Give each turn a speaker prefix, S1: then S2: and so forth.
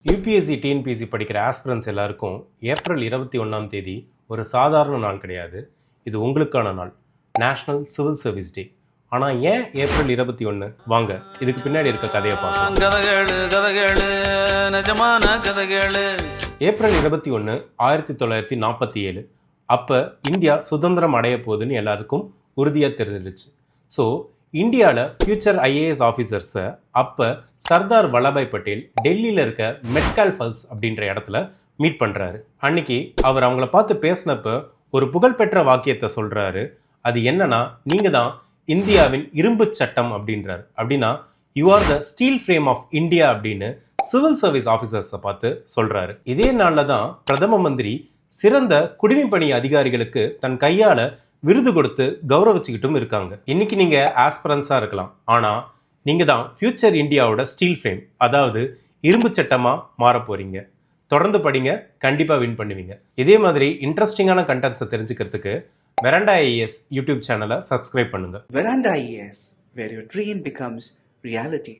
S1: UPSC TNPSC படிக்கிற aspirants எல்லாருக்கும் April 21ஆம் தேதி ஒரு சாதாரண நாள் கிடையாது. இது உங்களுக்கான நாள், நேஷனல் சிவில் சர்வீஸ் டே. ஆனால் ஏன் ஏப்ரல் 21? வாங்க இதுக்கு பின்னாடி இருக்க கதையை பார்க்கலாம். ஏப்ரல் 21 1947. அப்போ இந்தியா சுதந்திரம் அடைய போகுதுன்னு எல்லாருக்கும் உறுதியாக தெரிஞ்சிருச்சு. ஸோ இந்தியாவில் ஃபியூச்சர் ஐஏஎஸ் ஆஃபீஸர்ஸை அப்போ சர்தார் வல்லபாய் பட்டேல் டெல்லியில் இருக்க மெட்கால் ஃபல்ஸ் அப்படின்ற இடத்துல மீட் பண்ணுறாரு. அன்னைக்கு அவர் அவங்கள பார்த்து பேசினப்போ ஒரு புகழ்பெற்ற வாக்கியத்தை சொல்கிறாரு. அது என்னன்னா, நீங்கள் தான் இந்தியாவின் இரும்பு சட்டம் அப்படின்றாரு. அப்படின்னா you are the steel frame of India அப்படின்னு சிவில் சர்வீஸ் ஆஃபீஸர்ஸை பார்த்து சொல்கிறாரு. இதே நாளில் தான் பிரதம மந்திரி சிறந்த குடிமைப்பணி அதிகாரிகளுக்கு தன் கையால் விருது கொடுத்து கௌரவிச்சுக்கிட்டும் இருக்காங்க. இன்னைக்கு நீங்கள் ஆஸ்பிரன்ஸாக இருக்கலாம், ஆனால் நீங்கள் தான் ஃபியூச்சர் இந்தியாவோட ஸ்டீல் ஃப்ரேம், அதாவது இரும்பு சட்டமாக மாற போகிறீங்க. தொடர்ந்து படிங்க, கண்டிப்பாக வின் பண்ணுவீங்க. இதே மாதிரி இன்ட்ரெஸ்டிங்கான கண்டென்ட்ஸை தெரிஞ்சுக்கிறதுக்கு வெராண்டா ஐஏஎஸ் யூடியூப் சேனலை சப்ஸ்கிரைப் பண்ணுங்கள்.
S2: Veranda IAS, where your dream becomes reality.